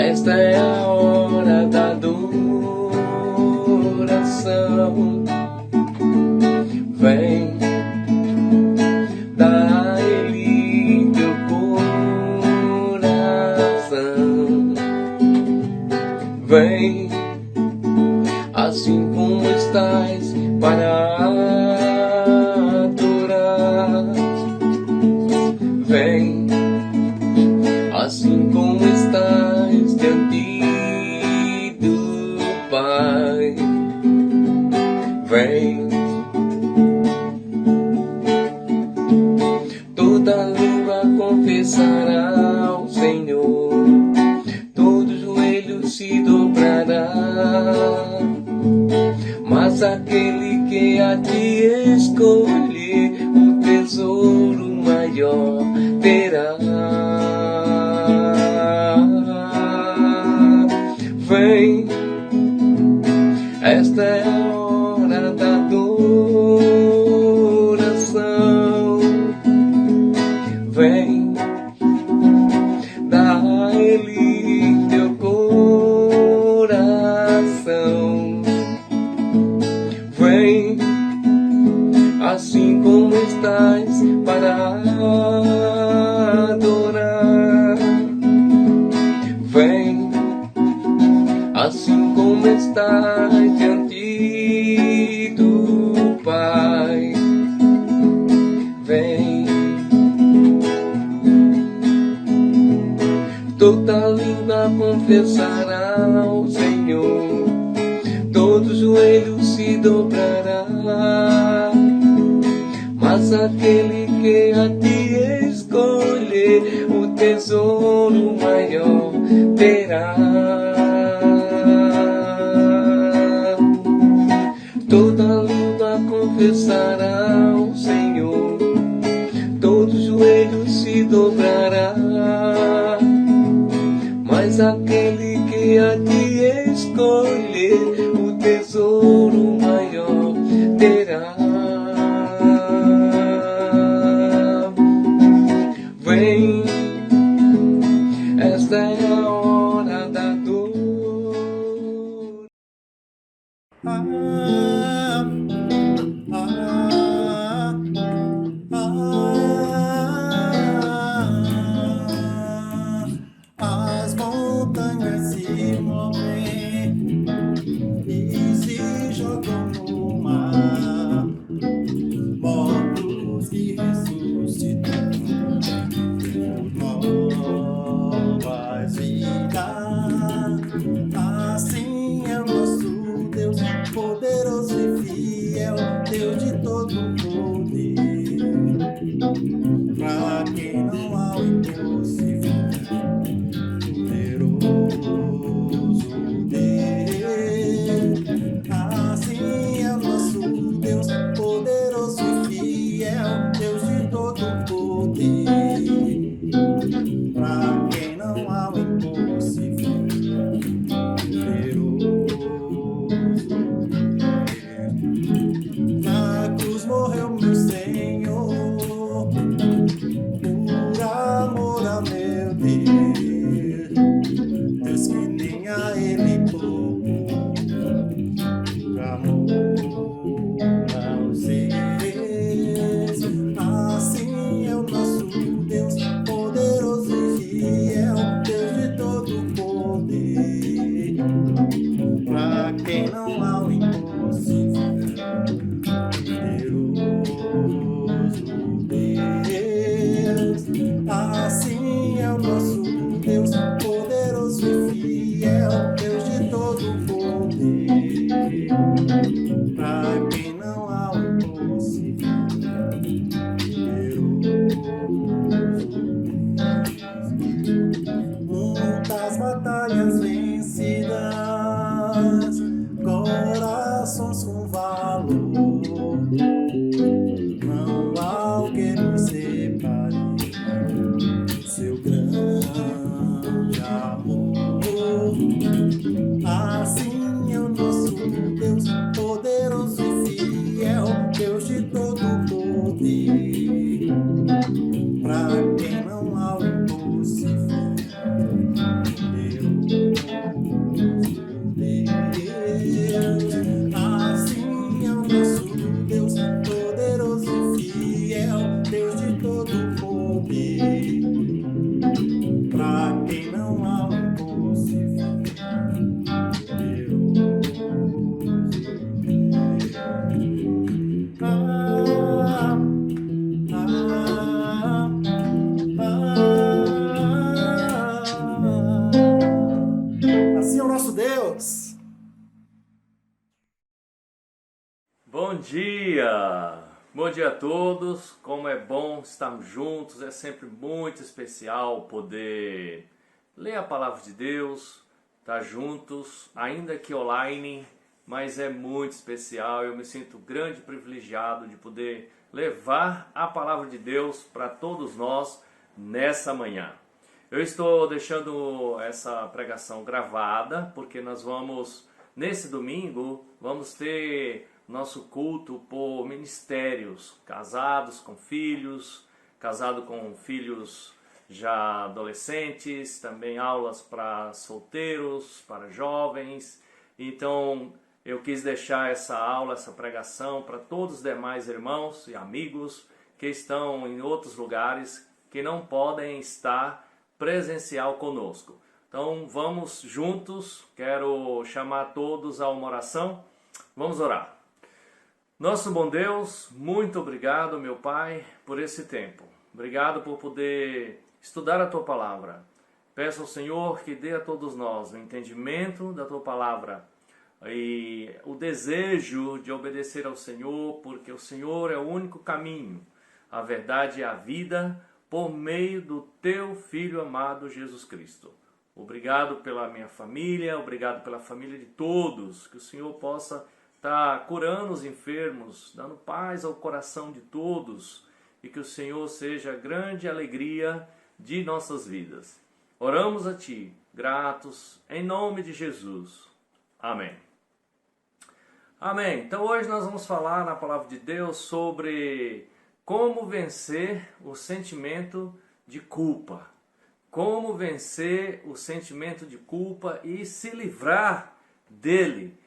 Esta é a hora da adoração. Vem, dá a Ele teu coração. Vem, assim como estás, para adorar. Vem, assim como estás, diante do Pai. Vem, toda língua confessará ao Senhor, todo joelho se dobrará, mas aquele que a ti escolher, o tesouro maior terá. Vem, esta é a hora da adoração. Vem, dá a Ele teu coração. Vem, assim como estás, para adorar. Vem, assim como estás, diante do Pai. Vem, toda língua confessará ao Senhor, todo joelho se dobrará, mas aquele que a ti escolher, o tesouro maior terá. Toda língua confessará ao Senhor, todo joelho se dobrará, mas aquele que a ti escolher, o tesouro maior terá. Vem, esta é a hora da dor. As montanhas se movem e se jogam no mar, mortos que ressuscitam, novas vidas. Assim é o nosso Deus, poderoso e fiel, Deus de todo poder. Pra quem não há o impossível, poderoso Deus. Assim é o nosso Deus, poderoso e fiel, Deus de todo poder. Pra quem não há o impossível, poderoso Deus. Na cruz morreu meu Senhor, por amor a meu Deus, Deus que nem a Ele poupou, por amor aos seres. Assim é o nosso Deus, poderoso e fiel, Deus de todo poder. Pra quem não há o impossível, poderoso Deus. Assim é o nosso Deus, poderoso e fiel, Deus de todo poder. Pra quem não há o impossível, poderoso. Muitas batalhas vencidas, corações com valor, não há o que nos separe, seu grande amor. Assim é o nosso Deus, poderoso e fiel, Deus de todo poder. Pra quem não há o impossível, dia! Bom dia a todos, como é bom estarmos juntos, é sempre muito especial poder ler a palavra de Deus, estar juntos, ainda que online, mas é muito especial, eu me sinto grande e privilegiado de poder levar a palavra de Deus para todos nós nessa manhã. Eu estou deixando essa pregação gravada, porque nós vamos, nesse domingo, vamos ter nosso culto por ministérios, casados com filhos, casado com filhos já adolescentes, também aulas para solteiros, para jovens. Então eu quis deixar essa aula, essa pregação para todos os demais irmãos e amigos que estão em outros lugares, que não podem estar presencial conosco. Então vamos juntos, quero chamar todos a uma oração, vamos orar. Nosso bom Deus, muito obrigado, meu Pai, por esse tempo. Obrigado por poder estudar a Tua Palavra. Peço ao Senhor que dê a todos nós o entendimento da Tua Palavra e o desejo de obedecer ao Senhor, porque o Senhor é o único caminho, a verdade e a vida, por meio do Teu Filho amado Jesus Cristo. Obrigado pela minha família, obrigado pela família de todos, que o Senhor possa está curando os enfermos, dando paz ao coração de todos e que o Senhor seja a grande alegria de nossas vidas. Oramos a Ti, gratos, em nome de Jesus. Amém. Amém. Então hoje nós vamos falar na palavra de Deus sobre como vencer o sentimento de culpa. Como vencer o sentimento de culpa e se livrar dele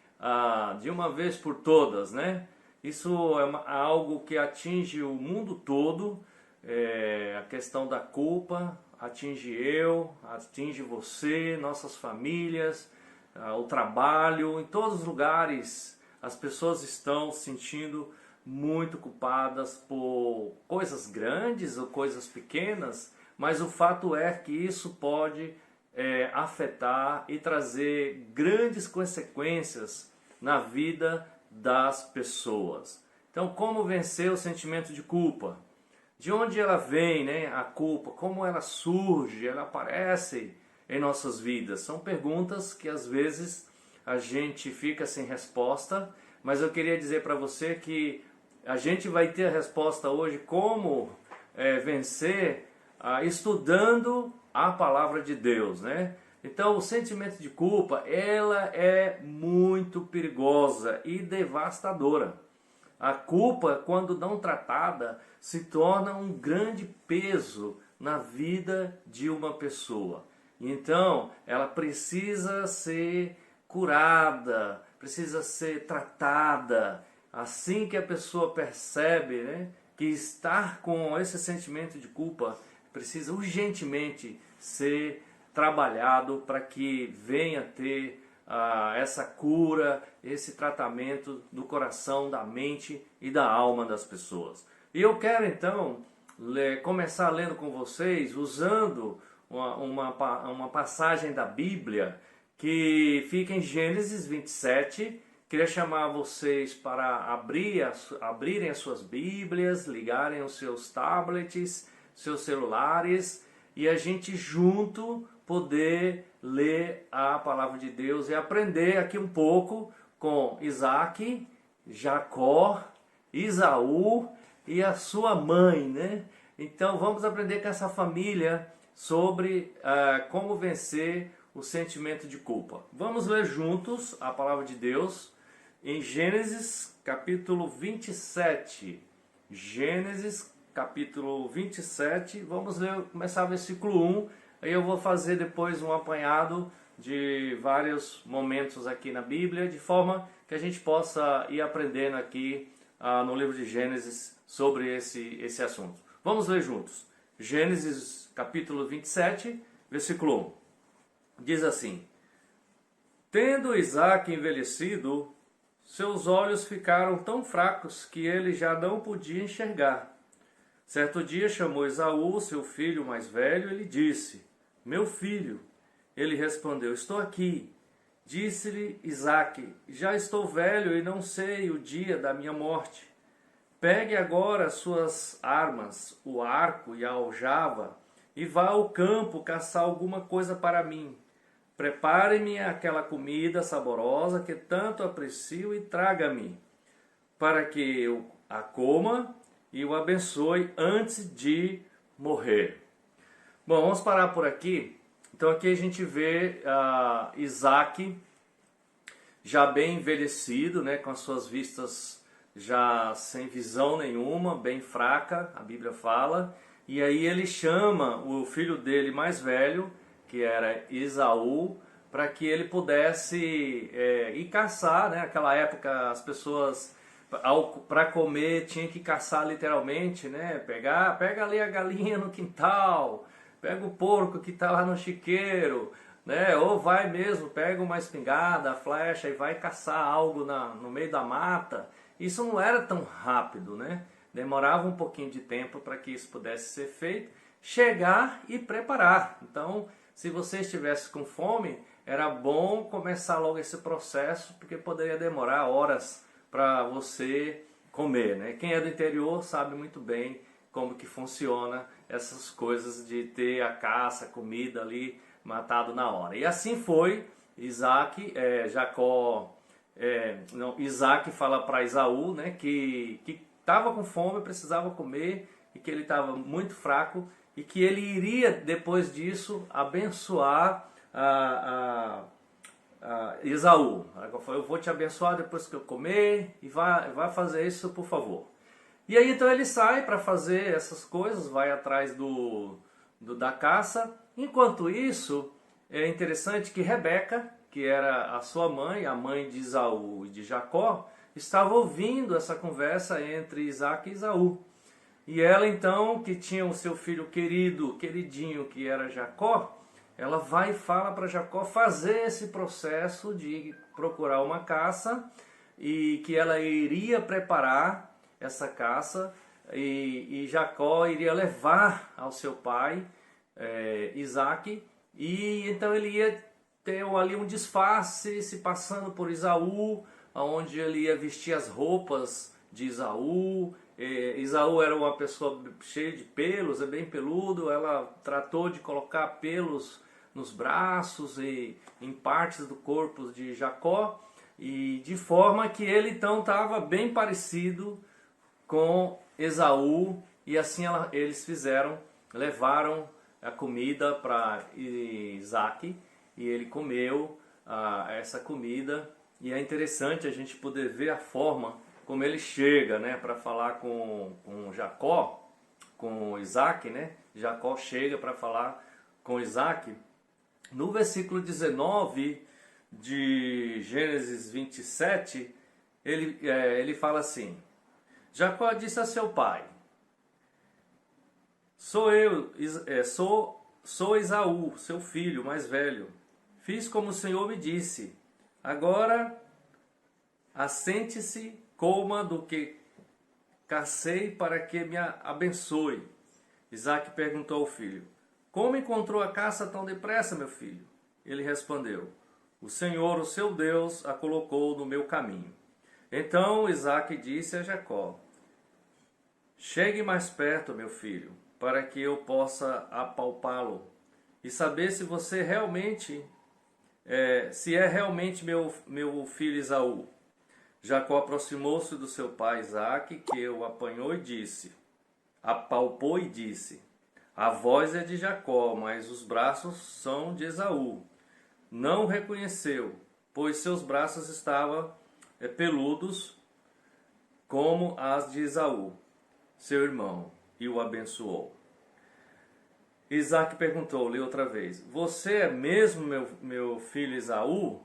de uma vez por todas, né? Isso é algo que atinge o mundo todo, a questão da culpa atinge eu, atinge você, nossas famílias, o trabalho, em todos os lugares as pessoas estão se sentindo muito culpadas por coisas grandes ou coisas pequenas, mas o fato é que isso pode afetar e trazer grandes consequências na vida das pessoas. Então, como vencer o sentimento de culpa? De onde ela vem, né? A culpa, como ela surge, ela aparece em nossas vidas? São perguntas que às vezes a gente fica sem resposta, mas eu queria dizer para você que a gente vai ter a resposta hoje como vencer estudando a palavra de Deus, né? Então o sentimento de culpa, ela é muito perigosa e devastadora. A culpa, quando não tratada, se torna um grande peso na vida de uma pessoa. Então ela precisa ser curada, precisa ser tratada. Assim que a pessoa percebe, né, que estar com esse sentimento de culpa precisa urgentemente ser trabalhado para que venha ter essa cura, esse tratamento do coração, da mente e da alma das pessoas. E eu quero então começar lendo com vocês, usando uma passagem da Bíblia que fica em Gênesis 27. Queria chamar vocês para abrirem as suas Bíblias, ligarem os seus tablets, seus celulares, e a gente junto poder ler a palavra de Deus e aprender aqui um pouco com Isaac, Jacó, Esaú e a sua mãe, né? Então vamos aprender com essa família sobre como vencer o sentimento de culpa. Vamos ler juntos a palavra de Deus em Gênesis capítulo 27. Gênesis capítulo 27, vamos ler, começar o versículo 1, aí eu vou fazer depois um apanhado de vários momentos aqui na Bíblia, de forma que a gente possa ir aprendendo aqui no livro de Gênesis sobre esse assunto. Vamos ler juntos. Gênesis capítulo 27, versículo 1. Diz assim: Tendo Isaque envelhecido, seus olhos ficaram tão fracos que ele já não podia enxergar. Certo dia chamou Esaú, seu filho mais velho, e lhe disse: Meu filho. Ele respondeu: Estou aqui. Disse-lhe Isaque: já estou velho e não sei o dia da minha morte. Pegue agora suas armas, o arco e a aljava, e vá ao campo caçar alguma coisa para mim. Prepare-me aquela comida saborosa que tanto aprecio e traga-me, para que eu a coma e o abençoe antes de morrer. Bom, vamos parar por aqui. Então aqui a gente vê Isaque já bem envelhecido, né, com as suas vistas já sem visão nenhuma, bem fraca, a Bíblia fala. E aí ele chama o filho dele mais velho, que era Esaú, para que ele pudesse ir caçar, né? Naquela época as pessoas para comer tinha que caçar literalmente, né? Pega ali a galinha no quintal, pega o porco que está lá no chiqueiro, né? Ou vai mesmo, pega uma espingarda, a flecha e vai caçar algo no meio da mata. Isso não era tão rápido, né? Demorava um pouquinho de tempo para que isso pudesse ser feito, chegar e preparar. Então, se você estivesse com fome, era bom começar logo esse processo, porque poderia demorar horas para você comer, né? Quem é do interior sabe muito bem como que funciona essas coisas de ter a caça, a comida ali matado na hora. E assim foi, Isaque fala para Esaú, né, que estava com fome, precisava comer e que ele estava muito fraco e que ele iria depois disso abençoar Esaú. Eu vou te abençoar depois que eu comer e vai fazer isso, por favor. E aí então ele sai para fazer essas coisas, vai atrás da caça. Enquanto isso, é interessante que Rebeca, que era a sua mãe, a mãe de Esaú e de Jacó, estava ouvindo essa conversa entre Isaque e Esaú. E ela então, que tinha o seu filho queridinho, que era Jacó, ela vai e fala para Jacó fazer esse processo de procurar uma caça e que ela iria preparar essa caça e Jacó iria levar ao seu pai, Isaque, e então ele ia ter ali um disfarce se passando por Esaú, onde ele ia vestir as roupas de Esaú. Esaú era uma pessoa cheia de pelos, é bem peludo, ela tratou de colocar pelos nos braços e em partes do corpo de Jacó, e de forma que ele então estava bem parecido com Esaú, e assim eles levaram a comida para Isaque, e ele comeu essa comida. E é interessante a gente poder ver a forma como ele chega, né, para falar com Jacó, com Isaque, né? Jacó chega para falar com Isaque. No versículo 19 de Gênesis 27, ele fala assim: Jacó disse a seu pai: sou Esaú, seu filho mais velho. Fiz como o Senhor me disse. Agora assente-se, coma do que cacei para que me abençoe. Isaque perguntou ao filho: como encontrou a caça tão depressa, meu filho? Ele respondeu: o Senhor, o seu Deus, a colocou no meu caminho. Então Isaque disse a Jacó: chegue mais perto, meu filho, para que eu possa apalpá-lo e saber se você realmente se é realmente meu filho Esaú. Jacó aproximou-se do seu pai Isaque, que o apanhou e disse, apalpou e disse: a voz é de Jacó, mas os braços são de Esaú. Não o reconheceu, pois seus braços estavam peludos como as de Esaú, seu irmão, e o abençoou. Isaque perguntou-lhe outra vez: você é mesmo meu filho Esaú?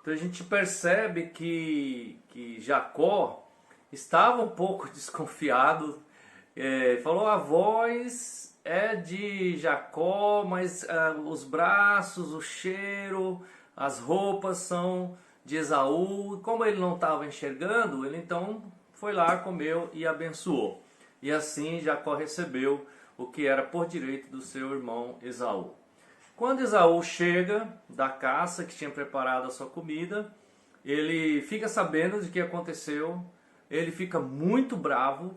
Então a gente percebe que Jacó estava um pouco desconfiado. Falou: a voz é de Jacó, mas os braços, o cheiro, as roupas são de Esaú. Como ele não estava enxergando, ele então foi lá, comeu e abençoou. E assim Jacó recebeu o que era por direito do seu irmão Esaú. Quando Esaú chega da caça, que tinha preparado a sua comida, ele fica sabendo de que aconteceu, ele fica muito bravo,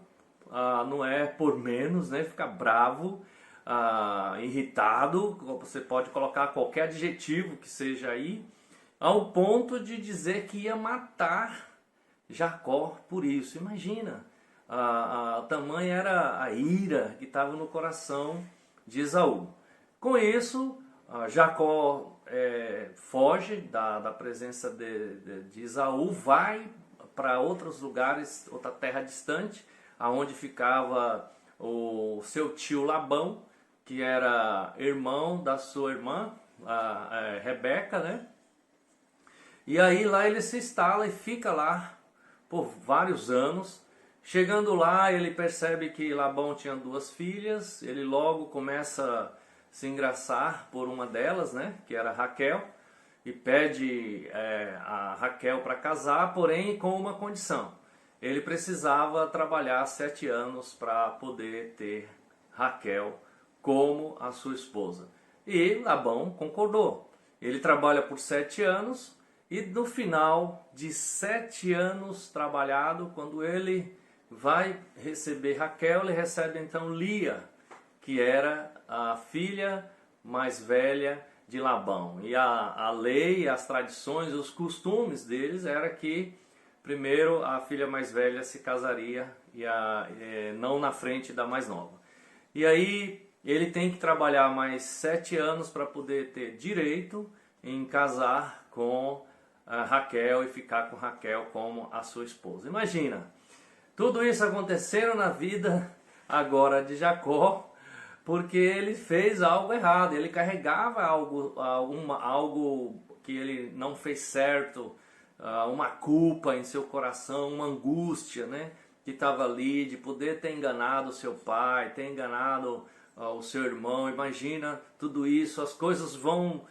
não é por menos, né? Fica bravo, irritado, você pode colocar qualquer adjetivo que seja aí, ao ponto de dizer que ia matar Jacó por isso. Imagina, tamanha era a ira que estava no coração de Esaú. Com isso, Jacó foge da presença de Esaú, vai para outros lugares, outra terra distante, aonde ficava o seu tio Labão, que era irmão da sua irmã, Rebeca, né? E aí lá ele se instala e fica lá por vários anos. Chegando lá, ele percebe que Labão tinha 2 filhas, ele logo começa a se engraçar por uma delas, né, que era Raquel, e pede a Raquel para casar, porém com uma condição. Ele precisava trabalhar 7 anos para poder ter Raquel como a sua esposa. E Labão concordou. Ele trabalha por 7 anos e no final de 7 anos trabalhado, quando ele vai receber Raquel, ele recebe então Lia, que era a filha mais velha de Labão. E a lei, as tradições, os costumes deles era que primeiro a filha mais velha se casaria não na frente da mais nova. E aí ele tem que trabalhar mais 7 anos para poder ter direito em casar com Raquel e ficar com Raquel como a sua esposa. Imagina, tudo isso acontecendo na vida agora de Jacó, porque ele fez algo errado, ele carregava algo que ele não fez certo, uma culpa em seu coração, uma angústia, né, que estava ali de poder ter enganado o seu pai, ter enganado o seu irmão. Imagina tudo isso, as coisas vão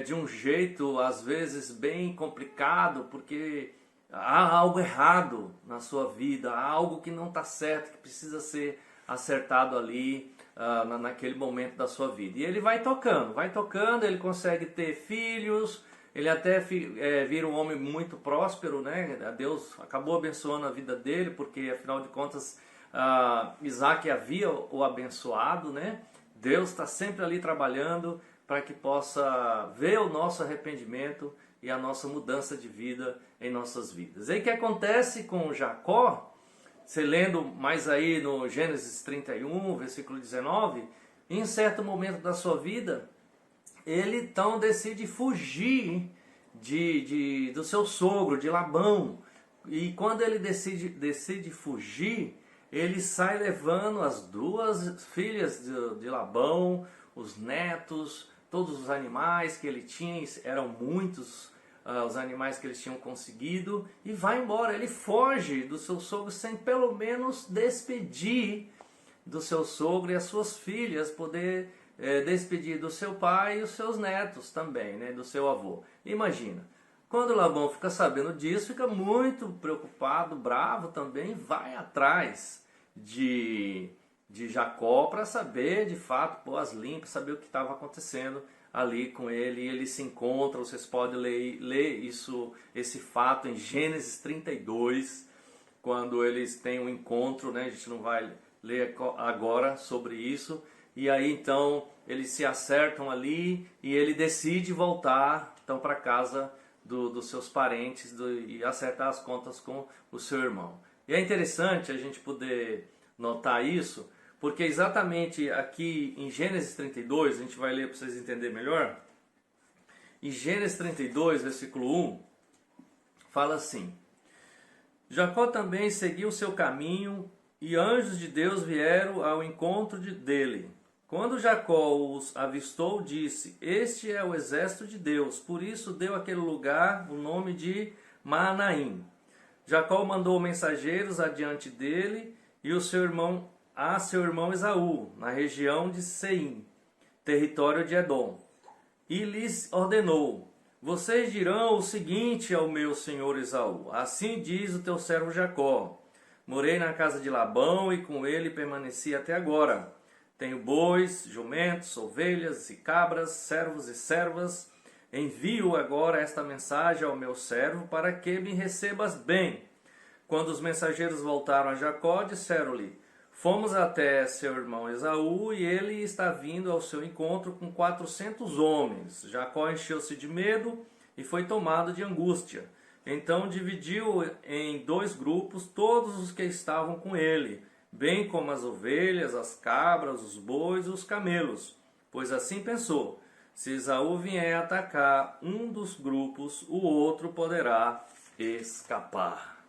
de um jeito às vezes bem complicado, porque há algo errado na sua vida, há algo que não está certo, que precisa ser acertado ali naquele momento da sua vida. E ele vai tocando, ele consegue ter filhos, ele até vira um homem muito próspero, né? Deus acabou abençoando a vida dele, porque afinal de contas Isaac havia o abençoado, né? Deus está sempre ali trabalhando para que possa ver o nosso arrependimento e a nossa mudança de vida em nossas vidas. E aí o que acontece com Jacó? Você lendo mais aí no Gênesis 31, versículo 19, em certo momento da sua vida, ele então decide fugir do seu sogro, de Labão. E quando ele decide fugir, ele sai levando as 2 filhas de Labão, os netos, todos os animais que ele tinha, eram muitos os animais que eles tinham conseguido, e vai embora. Ele foge do seu sogro sem pelo menos despedir do seu sogro e as suas filhas, poder despedir do seu pai e os seus netos também, né, do seu avô. Imagina, quando Labão fica sabendo disso, fica muito preocupado, bravo também, vai atrás de Jacó para saber de fato, pôr as limpas, saber o que estava acontecendo ali com ele. E eles se encontram. Vocês podem ler esse fato em Gênesis 32, quando eles têm um encontro, né? A gente não vai ler agora sobre isso. E aí então eles se acertam ali e ele decide voltar então para casa dos seus parentes e acertar as contas com o seu irmão. E é interessante a gente poder notar isso, porque exatamente aqui em Gênesis 32, a gente vai ler para vocês entenderem melhor. Em Gênesis 32, versículo 1, fala assim: Jacó também seguiu o seu caminho, e anjos de Deus vieram ao encontro dele. Quando Jacó os avistou, disse: Este é o exército de Deus. Por isso deu àquele lugar o nome de Maanaim. Jacó mandou mensageiros adiante dele e seu irmão Esaú, na região de Seim, território de Edom. E lhes ordenou: Vocês dirão o seguinte ao meu senhor Esaú: Assim diz o teu servo Jacó: Morei na casa de Labão e com ele permaneci até agora. Tenho bois, jumentos, ovelhas e cabras, servos e servas. Envio agora esta mensagem ao meu servo para que me recebas bem. Quando os mensageiros voltaram a Jacó, disseram-lhe: fomos até seu irmão Esaú e ele está vindo ao seu encontro com 400 homens. Jacó encheu-se de medo e foi tomado de angústia. Então dividiu em 2 grupos todos os que estavam com ele, bem como as ovelhas, as cabras, os bois e os camelos. Pois assim pensou: se Esaú vier atacar um dos grupos, o outro poderá escapar.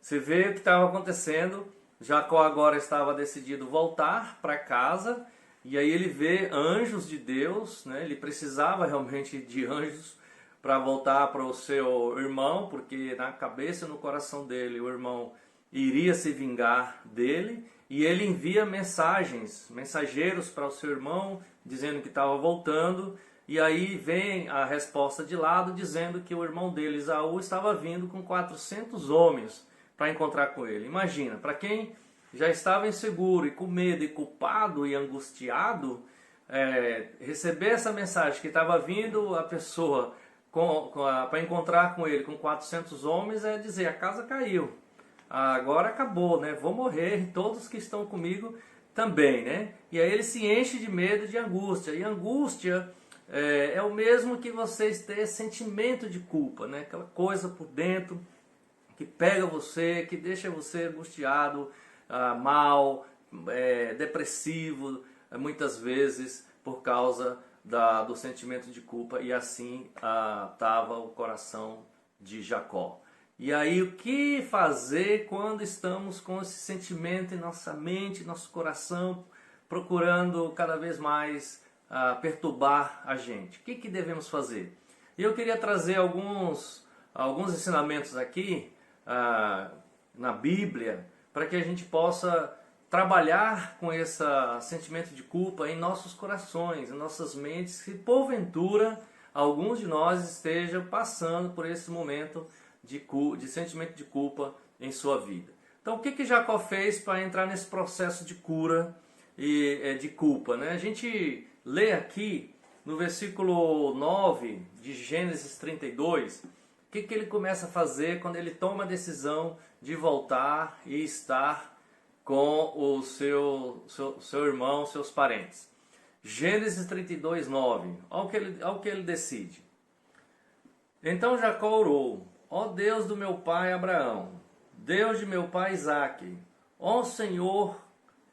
Você vê o que estava acontecendo. Jacó agora estava decidido voltar para casa, e aí ele vê anjos de Deus, né? Ele precisava realmente de anjos para voltar para o seu irmão, porque na cabeça e no coração dele o irmão iria se vingar dele, e ele envia mensageiros para o seu irmão, dizendo que estava voltando, e aí vem a resposta de lado, dizendo que o irmão dele, Esaú, estava vindo com 400 homens para encontrar com ele. Imagina, para quem já estava inseguro e com medo e culpado e angustiado, receber essa mensagem que estava vindo a pessoa para encontrar com ele com 400 homens é dizer: a casa caiu, agora acabou, né? Vou morrer, todos que estão comigo também, né? E aí ele se enche de medo, de angústia. E angústia é o mesmo que vocês ter sentimento de culpa, né? Aquela coisa por dentro que pega você, que deixa você angustiado, mal, depressivo, muitas vezes por causa do sentimento de culpa. E assim estava o coração de Jacó. E aí, o que fazer quando estamos com esse sentimento em nossa mente, nosso coração, procurando cada vez mais perturbar a gente? O que devemos fazer? E eu queria trazer alguns ensinamentos aqui na Bíblia, para que a gente possa trabalhar com esse sentimento de culpa em nossos corações, em nossas mentes, se porventura alguns de nós estejam passando por esse momento de sentimento de culpa em sua vida. Então, o que Jacó fez para entrar nesse processo de cura e de culpa, né? A gente lê aqui no versículo 9 de Gênesis 32, o que ele começa a fazer quando ele toma a decisão de voltar e estar com o seu irmão, seus parentes. Gênesis 32, 9, olha o que ele decide. Então Jacó orou: ó Deus do meu pai Abraão, Deus de meu pai Isaque, ó Senhor,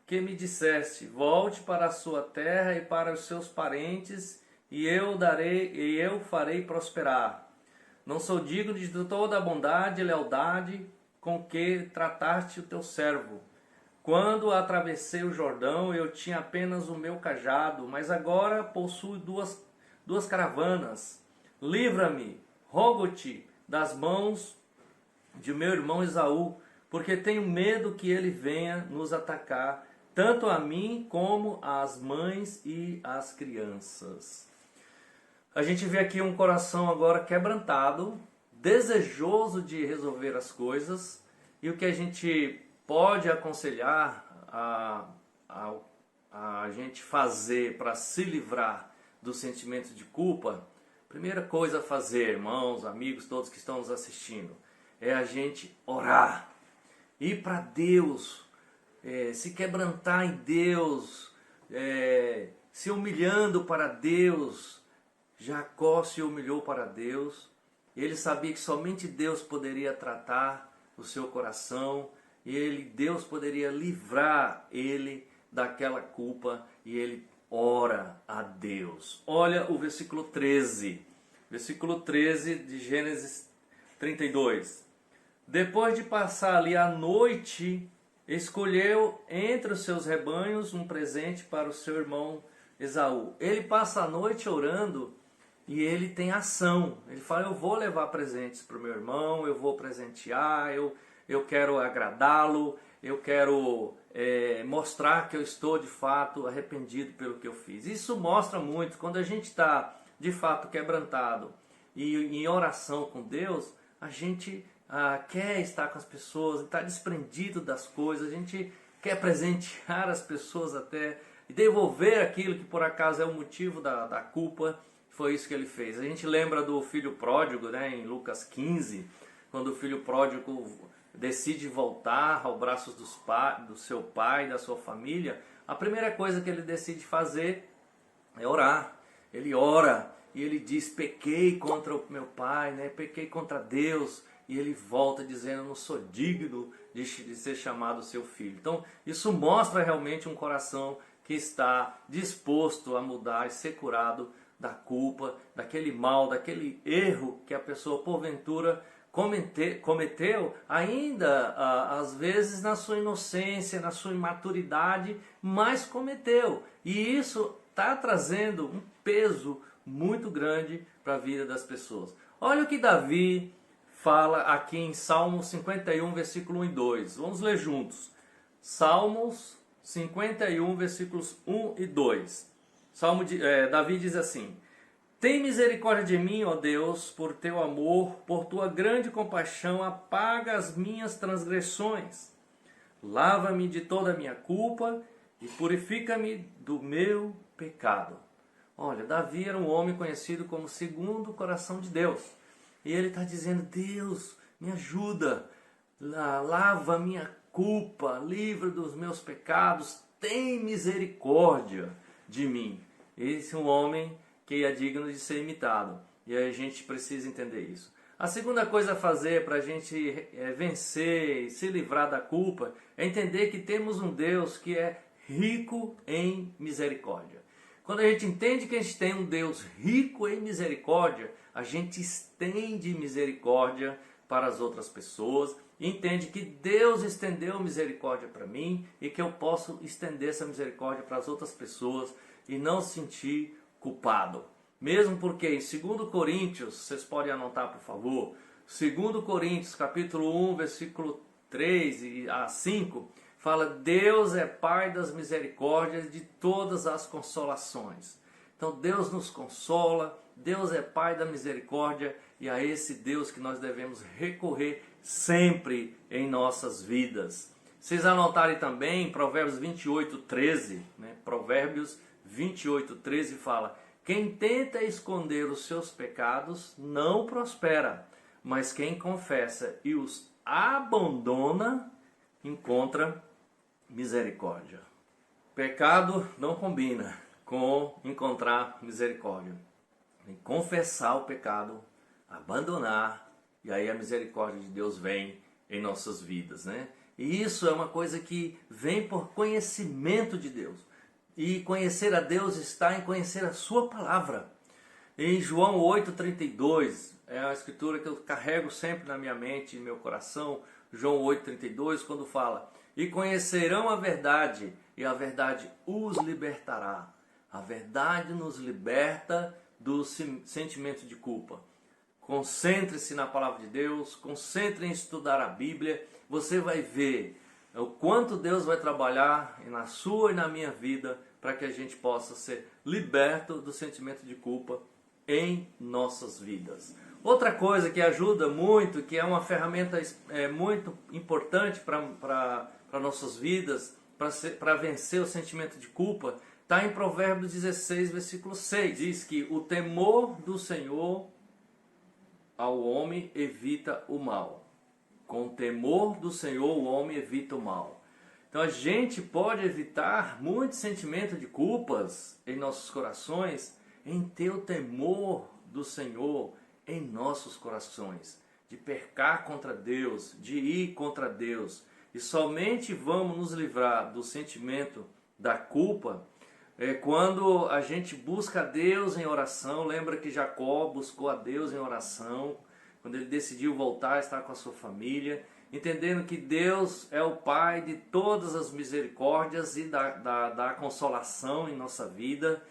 que me disseste: volte para a sua terra e para os seus parentes, e eu farei prosperar. Não sou digno de toda a bondade e lealdade com que trataste o teu servo. Quando atravessei o Jordão, eu tinha apenas o meu cajado, mas agora possuo duas caravanas. Livra-me, rogo-te, das mãos de meu irmão Esaú, porque tenho medo que ele venha nos atacar, tanto a mim como às mães e às crianças. A gente vê aqui um coração agora quebrantado, desejoso de resolver as coisas, e o que a gente pode aconselhar a gente fazer para se livrar do sentimento de culpa. Primeira coisa a fazer, irmãos, amigos, todos que estão nos assistindo, é a gente orar, ir para Deus, se quebrantar em Deus, se humilhando para Deus. Jacó se humilhou para Deus, ele sabia que somente Deus poderia tratar o seu coração, e Deus poderia livrar ele daquela culpa, e ele ora a Deus. Olha o versículo 13 de Gênesis 32. Depois de passar ali a noite, escolheu entre os seus rebanhos um presente para o seu irmão Esaú. Ele passa a noite orando e ele tem ação. Ele fala: eu vou levar presentes para o meu irmão, eu vou presentear, eu quero agradá-lo, eu quero mostrar que eu estou de fato arrependido pelo que eu fiz. Isso mostra muito, quando a gente está de fato quebrantado e em oração com Deus, a gente quer estar com as pessoas, está desprendido das coisas, a gente quer presentear as pessoas até e devolver aquilo que por acaso é o motivo da culpa. Foi isso que ele fez. A gente lembra do filho pródigo, né, em Lucas 15, quando o filho pródigo decide voltar aos braços do seu pai, da sua família. A primeira coisa que ele decide fazer é orar. Ele ora e ele diz: pequei contra o meu pai, né? Pequei contra Deus. E ele volta dizendo: não sou digno de ser chamado seu filho. Então isso mostra realmente um coração que está disposto a mudar e ser curado da culpa, daquele mal, daquele erro que a pessoa porventura cometeu, ainda às vezes na sua inocência, na sua imaturidade, mas cometeu. E isso está trazendo um peso muito grande para a vida das pessoas. Olha o que Davi fala aqui em Salmos 51, versículo 1 e 2. Vamos ler juntos. Salmos 51, versículos 1 e 2. Davi diz assim: tem misericórdia de mim, ó Deus, por teu amor, por tua grande compaixão, apaga as minhas transgressões. Lava-me de toda a minha culpa e purifica-me do meu pecado. Olha, Davi era um homem conhecido como segundo o coração de Deus. E ele está dizendo: Deus, me ajuda, lava a minha culpa, livra dos meus pecados, tem misericórdia de mim. Esse é um homem que é digno de ser imitado. E a gente precisa entender isso. A segunda coisa a fazer para a gente vencer e se livrar da culpa é entender que temos um Deus que é rico em misericórdia. Quando a gente entende que a gente tem um Deus rico em misericórdia, a gente estende misericórdia para as outras pessoas, e entende que Deus estendeu misericórdia para mim e que eu posso estender essa misericórdia para as outras pessoas e não sentir culpado. Mesmo porque em 2 Coríntios, vocês podem anotar por favor, 2 Coríntios capítulo 1, versículo 3 a 5, fala: Deus é Pai das misericórdias de todas as consolações. Então Deus nos consola, Deus é Pai da misericórdia, e a esse Deus que nós devemos recorrer sempre em nossas vidas. Vocês anotarem também Provérbios 28, 13, né? Provérbios 28, 13 fala: quem tenta esconder os seus pecados não prospera, mas quem confessa e os abandona encontra misericórdia. Pecado não combina com encontrar misericórdia. Tem que confessar o pecado, abandonar, e aí a misericórdia de Deus vem em nossas vidas, né? E isso é uma coisa que vem por conhecimento de Deus. E conhecer a Deus está em conhecer a sua palavra. Em João 8,32, é a escritura que eu carrego sempre na minha mente e no meu coração, João 8,32, quando fala: e conhecerão a verdade, e a verdade os libertará. A verdade nos liberta do sentimento de culpa. Concentre-se na palavra de Deus, concentre em estudar a Bíblia, você vai ver o quanto Deus vai trabalhar na sua e na minha vida para que a gente possa ser liberto do sentimento de culpa em nossas vidas. Outra coisa que ajuda muito, que é uma ferramenta muito importante para nossas vidas, para vencer o sentimento de culpa, está em Provérbios 16, versículo 6. Diz que o temor do Senhor ao homem evita o mal. Com o temor do Senhor o homem evita o mal. Então a gente pode evitar muito sentimento de culpas em nossos corações em ter o temor do Senhor em nossos corações, de pecar contra Deus, de ir contra Deus. E somente vamos nos livrar do sentimento da culpa quando a gente busca a Deus em oração. Lembra que Jacó buscou a Deus em oração, quando ele decidiu voltar a estar com a sua família, entendendo que Deus é o Pai de todas as misericórdias e da consolação em nossa vida,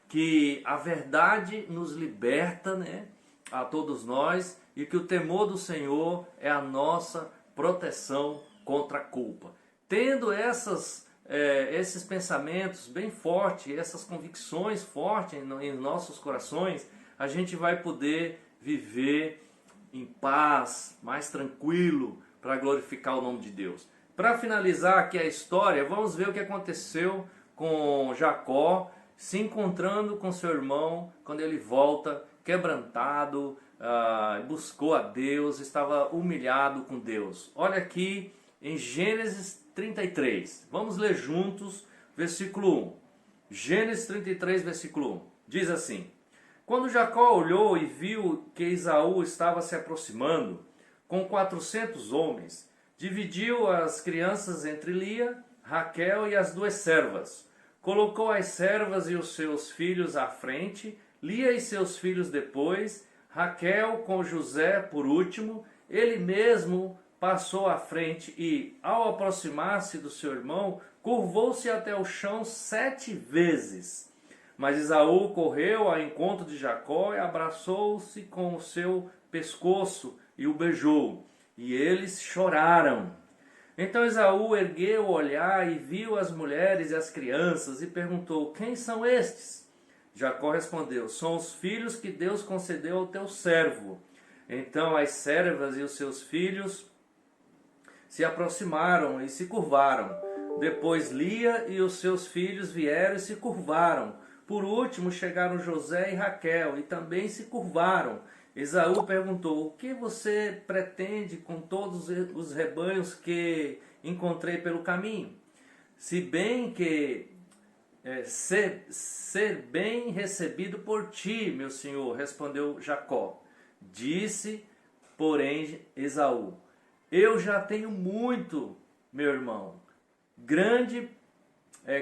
que a verdade nos liberta, né, a todos nós, e que o temor do Senhor é a nossa proteção contra a culpa. Tendo esses pensamentos bem fortes, essas convicções fortes em nossos corações, a gente vai poder viver em paz, mais tranquilo, para glorificar o nome de Deus. Para finalizar aqui a história, vamos ver o que aconteceu com Jacó, se encontrando com seu irmão, quando ele volta quebrantado, buscou a Deus, estava humilhado com Deus. Olha aqui em Gênesis 33, vamos ler juntos, versículo 1. Gênesis 33, versículo 1, diz assim: Quando Jacó olhou e viu que Esaú estava se aproximando, com 400 homens, dividiu as crianças entre Lia, Raquel e as 2 servas. Colocou as servas e os seus filhos à frente, Lia e seus filhos depois, Raquel com José por último. Ele mesmo passou à frente e, ao aproximar-se do seu irmão, curvou-se até o chão 7 vezes. Mas Esaú correu ao encontro de Jacó e abraçou-se com o seu pescoço e o beijou. E eles choraram. Então Esaú ergueu o olhar e viu as mulheres e as crianças e perguntou: Quem são estes? Jacó respondeu: São os filhos que Deus concedeu ao teu servo. Então as servas e os seus filhos se aproximaram e se curvaram. Depois Lia e os seus filhos vieram e se curvaram. Por último chegaram José e Raquel e também se curvaram. Esaú perguntou: O que você pretende com todos os rebanhos que encontrei pelo caminho? Se bem que ser bem recebido por ti, meu senhor, respondeu Jacó. Disse, porém, Esaú: Eu já tenho muito, meu irmão.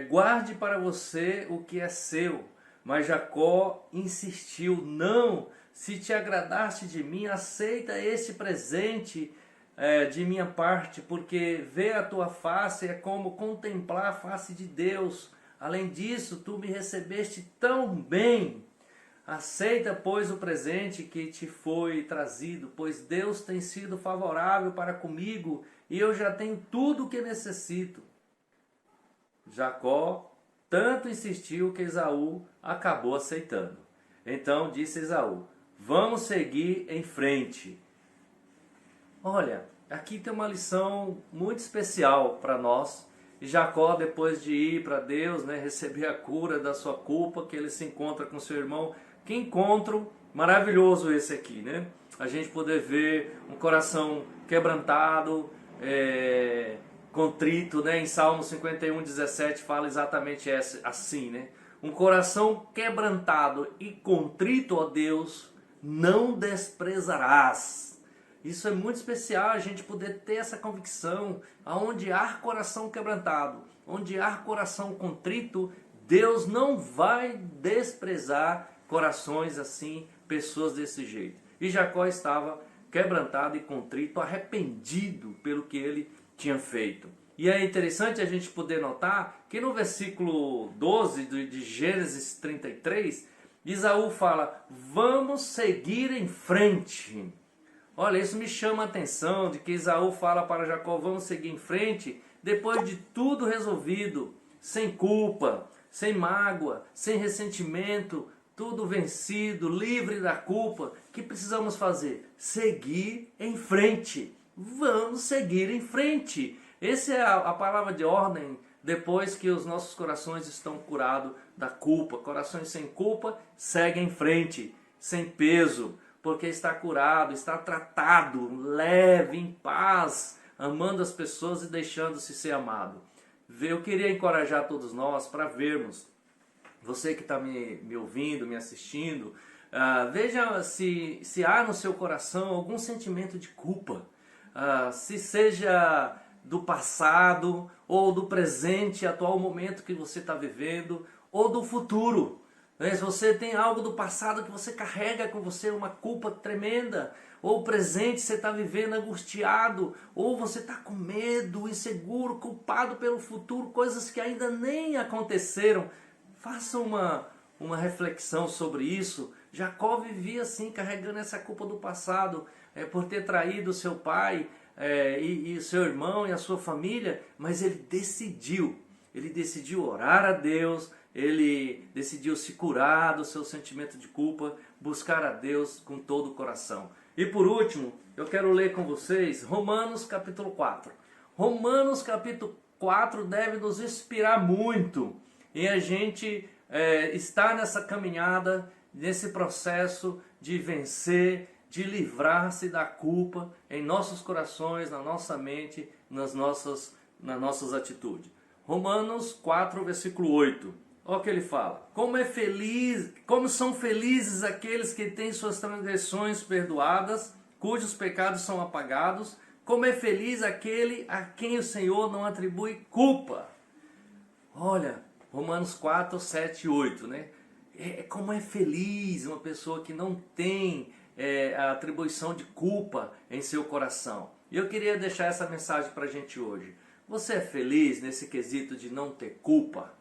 Guarde para você o que é seu. Mas Jacó insistiu: Não, se te agradaste de mim, aceita este presente de minha parte, porque ver a tua face é como contemplar a face de Deus. Além disso, tu me recebeste tão bem. Aceita, pois, o presente que te foi trazido, pois Deus tem sido favorável para comigo e eu já tenho tudo o que necessito. Jacó tanto insistiu que Esaú acabou aceitando. Então disse Esaú: Vamos seguir em frente. Olha, aqui tem uma lição muito especial para nós. E Jacó, depois de ir para Deus, receber a cura da sua culpa, que ele se encontra com seu irmão. Que encontro maravilhoso esse aqui, né? A gente poder ver um coração quebrantado, contrito, né? Em Salmo 51:17 fala exatamente assim, né? Um coração quebrantado e contrito, ó Deus, não desprezarás. Isso é muito especial, a gente poder ter essa convicção. Aonde há coração quebrantado, onde há coração contrito, Deus não vai desprezar corações assim, pessoas desse jeito. E Jacó estava quebrantado e contrito, arrependido pelo que ele tinha feito. E é interessante a gente poder notar que no versículo 12 de Gênesis 33, Esaú fala: Vamos seguir em frente. Olha, isso me chama a atenção, de que Esaú fala para Jacó: Vamos seguir em frente, depois de tudo resolvido, sem culpa, sem mágoa, sem ressentimento, tudo vencido, livre da culpa. O que precisamos fazer? Seguir em frente. Vamos seguir em frente. Essa é a palavra de ordem depois que os nossos corações estão curados da culpa. Corações sem culpa seguem em frente, sem peso, porque está curado, está tratado, leve, em paz, amando as pessoas e deixando-se ser amado. Eu queria encorajar todos nós para vermos. Você que está me ouvindo, me assistindo, veja se há no seu coração algum sentimento de culpa. Se seja do passado, ou do presente, atual momento que você está vivendo, ou do futuro. Se você tem algo do passado que você carrega com você, uma culpa tremenda, ou o presente você está vivendo angustiado, ou você está com medo, inseguro, culpado pelo futuro, coisas que ainda nem aconteceram. Faça uma reflexão sobre isso. Jacó vivia assim, carregando essa culpa do passado, por ter traído seu pai e seu irmão e a sua família, mas ele decidiu orar a Deus, ele decidiu se curar do seu sentimento de culpa, buscar a Deus com todo o coração. E por último, eu quero ler com vocês Romanos capítulo 4. Romanos capítulo 4 deve nos inspirar muito em a gente estar nessa caminhada, nesse processo de vencer, de livrar-se da culpa em nossos corações, na nossa mente, nas nossas atitudes. Romanos 4, versículo 8. Olha o que ele fala. Como são felizes aqueles que têm suas transgressões perdoadas, cujos pecados são apagados. Como é feliz aquele a quem o Senhor não atribui culpa. Olha, Romanos 4, 7 e 8, né? Como é feliz uma pessoa que não tem a atribuição de culpa em seu coração. E eu queria deixar essa mensagem para a gente hoje. Você é feliz nesse quesito de não ter culpa?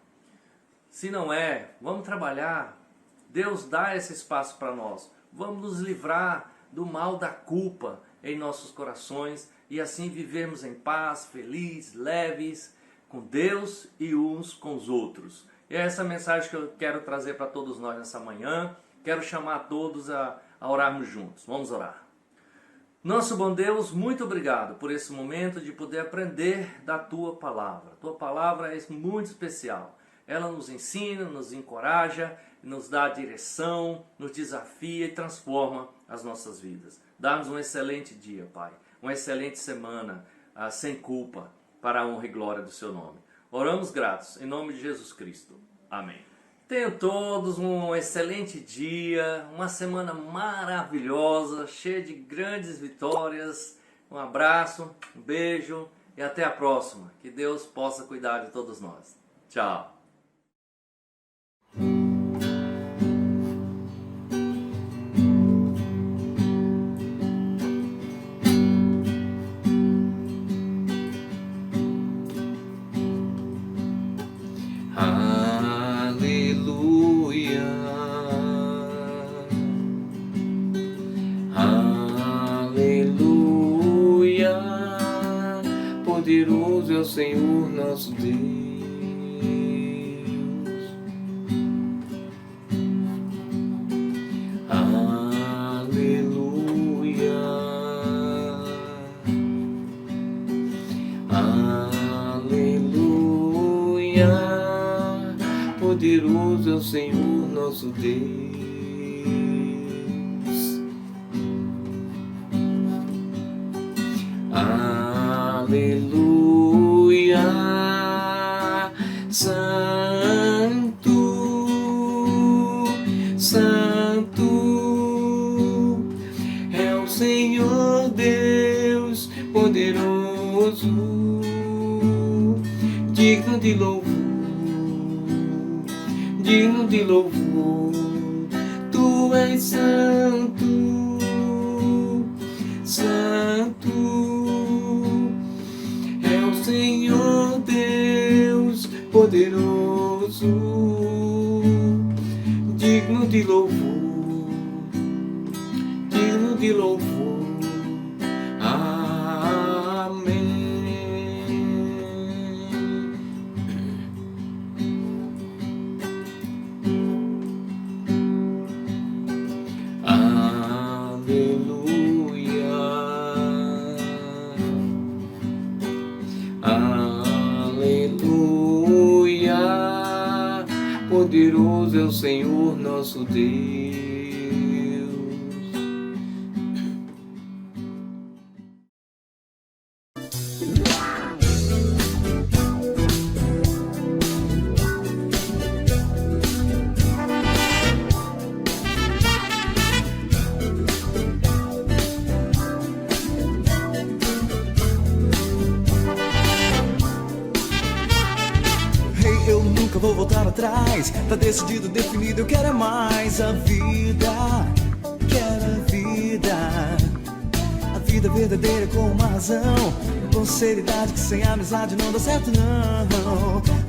Se não é, vamos trabalhar. Deus dá esse espaço para nós. Vamos nos livrar do mal da culpa em nossos corações e assim vivermos em paz, felizes, leves, com Deus e uns com os outros. E é essa mensagem que eu quero trazer para todos nós nessa manhã. Quero chamar todos a orarmos juntos. Vamos orar. Nosso bom Deus, muito obrigado por esse momento de poder aprender da Tua Palavra. Tua Palavra é muito especial. Ela nos ensina, nos encoraja, nos dá direção, nos desafia e transforma as nossas vidas. Dá-nos um excelente dia, Pai. Uma excelente semana, sem culpa, para a honra e glória do Seu nome. Oramos gratos, em nome de Jesus Cristo. Amém. Tenham todos um excelente dia, uma semana maravilhosa, cheia de grandes vitórias. Um abraço, um beijo e até a próxima. Que Deus possa cuidar de todos nós. Tchau. Poderoso é o Senhor nosso Deus. Aleluia. Aleluia. Poderoso é o Senhor nosso Deus. Aleluia, Santo, Santo é o Senhor Deus poderoso, digno de louvor, digno de louvor. Tu és santo, santo. Senhor Deus poderoso, digno de louvor, digno de louvor. Amém. Aleluia, poderoso é o Senhor nosso Deus. Vou voltar atrás, tá decidido, definido, eu quero é mais a vida, quero a vida verdadeira com uma razão, com seriedade que sem amizade não dá certo não,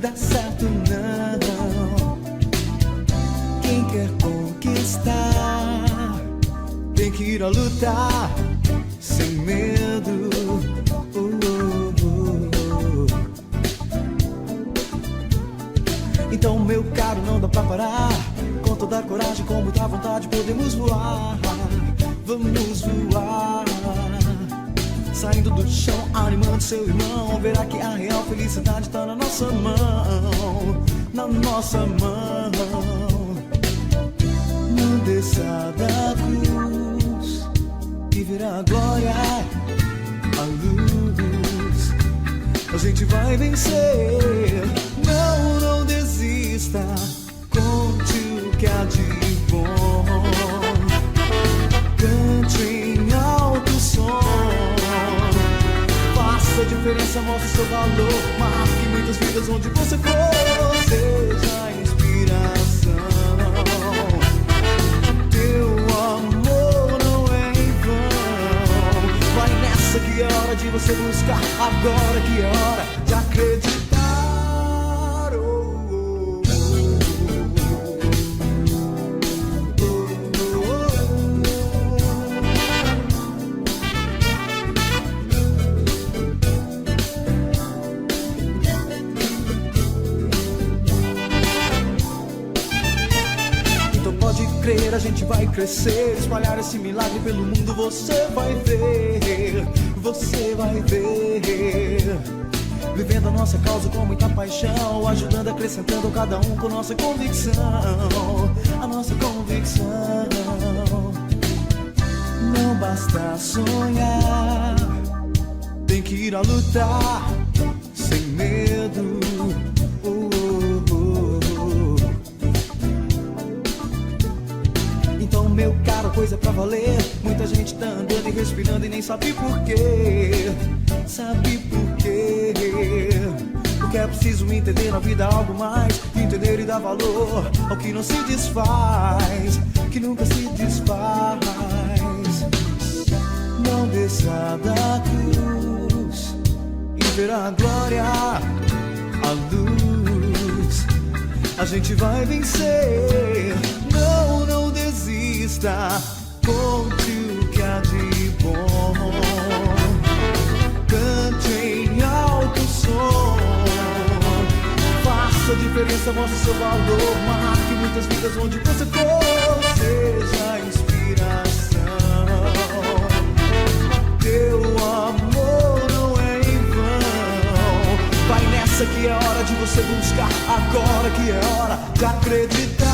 dá certo não. Quem quer conquistar, tem que ir a lutar, sem medo. Então, meu caro, não dá pra parar. Com toda a coragem, com muita vontade, podemos voar. Vamos voar. saindo do chão, animando seu irmão. Verá que a real felicidade tá na nossa mão, na nossa mão. Não desça da cruz e verá a glória, a luz. A gente vai vencer. Não, não desista. Conte o que há de bom. Cante em alto som. Faça a diferença, mostre seu valor. Marque muitas vidas onde você for. Seja a inspiração. Teu amor não é em vão. Vai nessa que é hora de você buscar. Agora que é hora de acreditar. A gente vai crescer, espalhar esse milagre pelo mundo. Você vai ver, você vai ver. Vivendo a nossa causa com muita paixão, ajudando, acrescentando cada um com nossa convicção. A nossa convicção. Não basta sonhar, tem que ir a lutar sem medo. Meu caro, coisa é pra valer. Muita gente tá andando e respirando e nem sabe por quê. Sabe por quê? Porque é preciso entender na vida algo mais. Entender e dar valor ao que não se desfaz, que nunca se desfaz. Não desça da cruz e verá a glória, a luz. A gente vai vencer. Não, não desista. Conte o que há de bom. Cante em alto som. Faça a diferença, mostre seu valor. Marque muitas vidas onde você for. Seja a inspiração. Teu amor não é em vão. Vai nessa que é hora de você buscar. Agora que é hora de acreditar.